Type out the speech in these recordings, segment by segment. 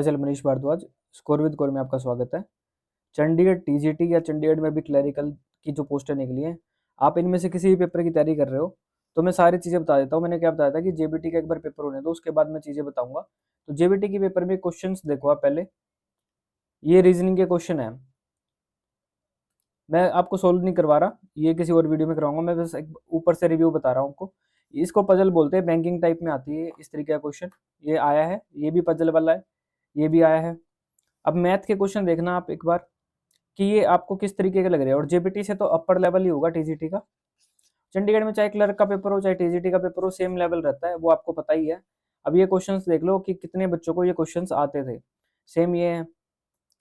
Faisal Manish Bhardwaj. Score with core में आपका स्वागत है। चंडीगढ़ टीजीटी या चंडीगढ़ में भी क्लरिकल की जो पोस्टें निकली हैं, आप इनमें से किसी भी पेपर की तैयारी कर रहे हो तो मैं सारी चीज़ें बता देता हूँ। मैंने क्या बताया था कि जेबीटी का एक बार पेपर होने दो, उसके बाद मैं चीज़ें बताऊंगा। तो जेबीटी के पेपर में क्वेश्चंस देखो आप पहले। ये रीजनिंग के क्वेश्चन है, मैं आपको सोल्व नहीं करवा रहा, ये किसी और वीडियो में कराऊंगा। मैं बस एक ऊपर से रिव्यू बता रहा हूँ आपको। इसको पजल बोलते हैं, बैंकिंग टाइप में आती है इस तरीके का क्वेश्चन। ये आया है, ये भी पजल वाला है, ये भी आया है। अब मैथ के क्वेश्चन देखना आप एक बार कि ये आपको किस तरीके के लग रहे हैं। और जेबीटी से तो अपर लेवल ही होगा टीजीटी का। चंडीगढ़ में चाहे क्लर्क का पेपर हो चाहे टीजीटी का पेपर हो, सेम लेवल रहता है, वो आपको पता ही है। अब ये क्वेश्चंस देख लो कि कितने बच्चों को ये क्वेश्चंस आते थे। सेम ये है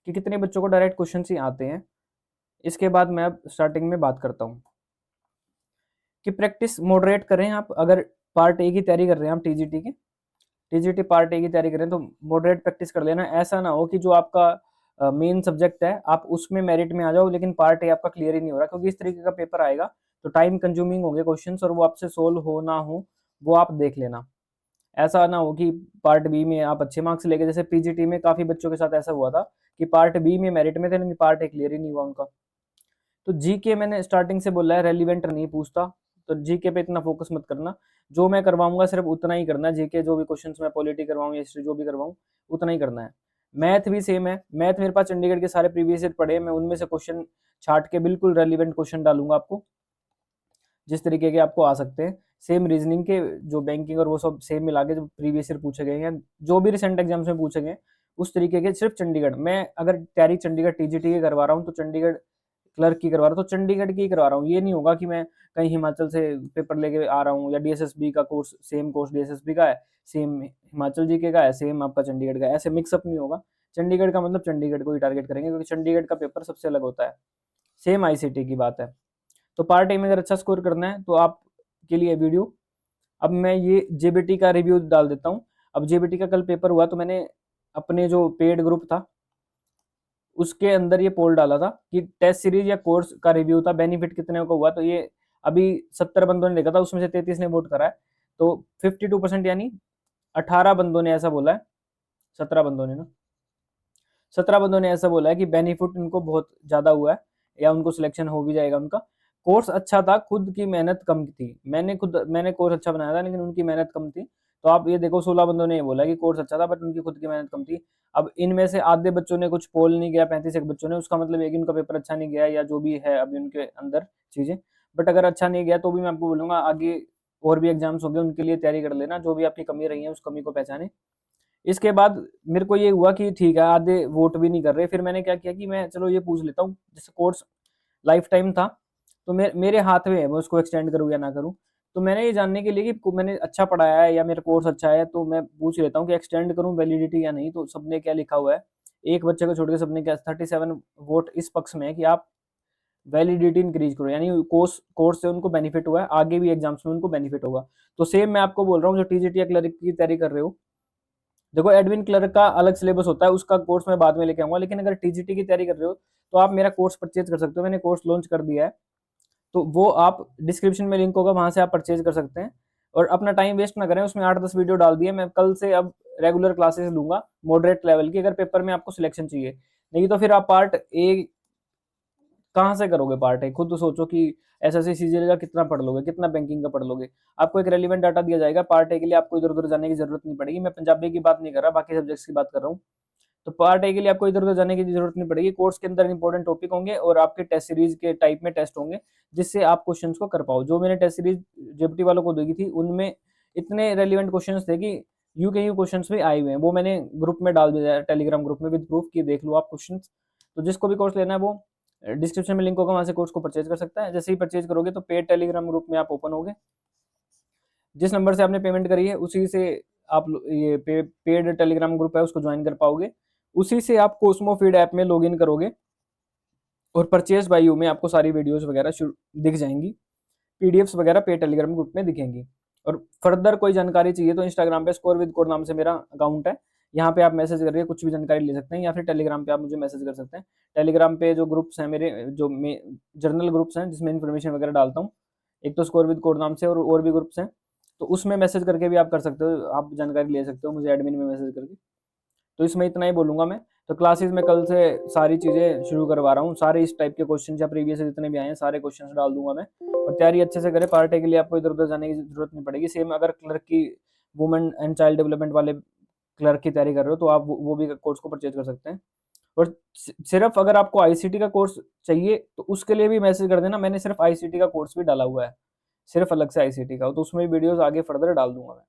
कि कितने बच्चों को डायरेक्ट क्वेश्चंस ही आते हैं। इसके बाद मैं अब स्टार्टिंग में बात करता हूँ कि प्रैक्टिस मॉडरेट करें आप। अगर पार्ट ए की तैयारी कर रहे हैं आप टीजीटी पार्ट ए की तैयारी करें तो मॉडरेट प्रैक्टिस कर लेना। ऐसा ना हो कि जो आपका मेन सब्जेक्ट है आप उसमें मेरिट में आ जाओ लेकिन पार्ट ए आपका क्लियर ही नहीं हो रहा, क्योंकि इस तरीके का पेपर आएगा तो टाइम कंज्यूमिंग होंगे क्वेश्चंस और वो आपसे सोल्व हो ना हो वो आप देख लेना। ऐसा ना हो कि पार्ट बी में आप अच्छे मार्क्स लेके, जैसे पीजीटी में काफी बच्चों के साथ ऐसा हुआ था कि पार्ट बी में मेरिट में थे लेकिन पार्ट ए क्लियर ही नहीं हुआ उनका। तो जीके मैंने स्टार्टिंग से बोला है रेलिवेंट नहीं पूछता, तो जीके पे इतना फोकस मत करना। जो मैं करवाऊंगा सिर्फ उतना ही करना है। जीके जो भी क्वेश्चंस मैं पॉलिटी करवाऊँ या हिस्ट्री जो भी करवाऊँ उतना ही करना है। मैथ भी सेम है। मैथ मेरे पास चंडीगढ़ के सारे प्रीवियस ईयर पढ़े हैं, मैं उनमें से क्वेश्चन छाट के बिल्कुल रेलिवेंट क्वेश्चन डालूंगा आपको, जिस तरीके के आपको आ सकते हैं। सेम रीजनिंग के जो बैंकिंग और वो सब सेम मिला के जो प्रीवियस ईयर पूछे गए हैं, जो भी रिसेंट एग्जाम्स में पूछे गए उस तरीके के सिर्फ चंडीगढ़। मैं अगर तैयारी चंडीगढ़ टीजीटी की करवा रहा हूँ तो चंडीगढ़ क्लर्क की करवा रहा हूँ तो चंडीगढ़ की करवा रहा हूँ। ये नहीं होगा कि मैं कहीं हिमाचल से पेपर लेके आ रहा हूँ या डीएसएसबी का कोर्स, सेम कोर्स डीएसएसबी का है, सेम हिमाचल जीके का है, सेम आपका चंडीगढ़ का है, ऐसे मिक्सअप नहीं होगा। चंडीगढ़ का मतलब चंडीगढ़ को ही टारगेट करेंगे, क्योंकि चंडीगढ़ का पेपर सबसे अलग होता है। सेम आईसीटी की बात है। तो पार्ट ए में अगर अच्छा स्कोर करना है तो आपके लिए वीडियो। अब मैं ये जेबीटी का रिव्यू डाल देता हूँ। अब जेबीटी का कल पेपर हुआ तो मैंने अपने जो पेड ग्रुप था उसके अंदर ये पोल डाला था कि टेस्ट सीरीज या कोर्स का रिव्यू था, बेनिफिट कितने को हुआ। तो ये अभी 70 बंदों ने देखा था, उसमें से 33 ने वोट करा है, तो 52% यानी 18 बंदों ने ऐसा बोला है। 17 बंदों ने ना, 17 बंदों ने ऐसा बोला है कि बेनिफिट उनको बहुत ज्यादा हुआ है या उनको सिलेक्शन हो भी जाएगा उनका। कोर्स अच्छा था, खुद की मेहनत कम थी। मैंने कोर्स अच्छा बनाया था लेकिन उनकी मेहनत कम थी। तो आप ये देखो 16 बंदों ने ये बोला कि कोर्स अच्छा था बट उनकी खुद की मेहनत कम थी। अब इनमें से आधे बच्चों ने कुछ पोल नहीं गया, 35 एक बच्चों ने, उसका मतलब है कि उनका पेपर अच्छा नहीं गया या जो भी है अभी उनके अंदर चीजें। बट अगर अच्छा नहीं गया तो भी मैं आपको बोलूंगा आगे और भी एग्जाम्स हो गए उनके लिए तैयारी कर लेना, जो भी आपकी कमी रही है उस कमी को पहचाने। इसके बाद मेरे को ये हुआ कि ठीक है आधे वोट भी नहीं कर रहे, फिर मैंने क्या किया कि मैं चलो ये पूछ लेता हूँ। जैसे कोर्स लाइफ टाइम था तो मेरे हाथ में है मैं उसको एक्सटेंड करूँ या ना करूँ। तो मैंने ये जानने के लिए कि मैंने अच्छा पढ़ाया है या मेरा कोर्स अच्छा है तो मैं पूछ लेता हूँ कि एक्सटेंड करूँ वैलिडिटी या नहीं। तो सबने क्या लिखा हुआ है, एक बच्चे को छोड़ के सबने क्या 37 वोट इस पक्ष में है कि आप वैलिडिटी इंक्रीज करो, यानी कोर्स कोर्स से उनको बेनिफिट हुआ है, आगे भी एग्जाम्स में उनको बेनिफिट होगा। तो सेम मैं आपको बोल रहा हूँ जो टीजीटी या क्लर्क की तैयारी कर रहे हो, देखो एडमिन क्लर्क का अलग सिलेबस होता है, उसका कोर्स मैं बाद में लेके आऊंगा। लेकिन अगर टीजीटी की तैयारी कर रहे हो तो आप मेरा कोर्स परचेज कर सकते हो, मैंने कोर्स लॉन्च कर दिया है। तो वो आप डिस्क्रिप्शन में लिंक होगा, वहां से आप परचेज कर सकते हैं। और अपना टाइम वेस्ट ना करें, उसमें 8-10 वीडियो डाल दिए। मैं कल से अब रेगुलर क्लासेस लूंगा मॉडरेट लेवल की, अगर पेपर में आपको सिलेक्शन चाहिए। नहीं तो फिर आप पार्ट ए कहाँ से करोगे। पार्ट है खुद तो सोचो कि एसएससी सीजीएल का कितना पढ़ लोगे, कितना बैंकिंग का पढ़ लोगे। आपको एक रेलिवेंट डाटा दिया जाएगा, पार्ट ए के लिए आपको इधर उधर जाने की जरूरत नहीं पड़ेगी। मैं पंजाबी की बात नहीं कर रहा, बाकी सब्जेक्ट्स की बात कर रहा हूँ। तो पार्ट ए के लिए आपको इधर उधर जाने की जरूरत नहीं पड़ेगी। कोर्स के अंदर इंपॉर्टेंट टॉपिक होंगे और आपके टेस्ट सीरीज के टाइप में टेस्ट होंगे जिससे आप क्वेश्चंस को कर पाओ। जो मैंने टेस्ट सीरीज जेपीटी वालों को दी थी उनमें इतने रेलिवेंट क्वेश्चंस थे कि यू के यू क्वेश्चंस भी आए हुए हैं, वो मैंने ग्रुप में डाल दिया है, टेलीग्राम ग्रुप में विद प्रूफ की देख लो आप क्वेश्चंस। तो जिसको भी कोर्स लेना है वो डिस्क्रिप्शन में लिंक होगा, वहां से कोर्स को परचेज कर सकता है। जैसे ही परचेज करोगे तो पेड टेलीग्राम ग्रुप में आप ओपन होगे, जिस नंबर से आपने पेमेंट करी है उसी से आप ये पेड टेलीग्राम ग्रुप है उसको ज्वाइन कर पाओगे। उसी से आप कोस्मो फीड ऐप में लॉगिन करोगे और परचेज बाय यू में आपको सारी वीडियोस वगैरह दिख जाएंगी, पीडीएफ्स वगैरह पे टेलीग्राम ग्रुप में दिखेंगी। और फर्दर कोई जानकारी चाहिए तो इंस्टाग्राम पे स्कोर विद कोड नाम से मेरा अकाउंट है, यहाँ पे आप मैसेज करके कुछ भी जानकारी ले सकते हैं, या फिर टेलीग्राम पे आप मुझे मैसेज कर सकते हैं। टेलीग्राम पे जो ग्रुप्स हैं मेरे, जो जर्नल ग्रुप्स हैं जिसमें इन्फॉर्मेशन वगैरह डालता हूँ, एक तो स्कोर विद कोड नाम से और भी ग्रुप्स हैं, तो उसमें मैसेज करके भी आप कर सकते हो, आप जानकारी ले सकते हो मुझे एडमिन में मैसेज करके। तो इसमें इतना ही बोलूँगा मैं। तो क्लासेस में कल से सारी चीज़ें शुरू करवा रहा हूँ, सारे इस टाइप के क्वेश्चन या प्रीवियस जितने भी आए हैं सारे क्वेश्चन डाल दूंगा मैं। और तैयारी अच्छे से करें, पार्टी के लिए आपको इधर उधर जाने की जरूरत नहीं पड़ेगी। सेम अगर क्लर्क की, वुमेन एंड चाइल्ड डेवलपमेंट वाले क्लर्क की तैयारी कर रहे हो तो आप वो भी कोर्स को परचेज कर सकते हैं। और सिर्फ अगर आपको आईसीटी का कोर्स चाहिए तो उसके लिए भी मैसेज कर देना, मैंने सिर्फ आईसीटी का कोर्स भी डाला हुआ है, सिर्फ अलग से आईसीटी का, तो उसमें भी वीडियोस आगे फर्दर डाल दूंगा मैं।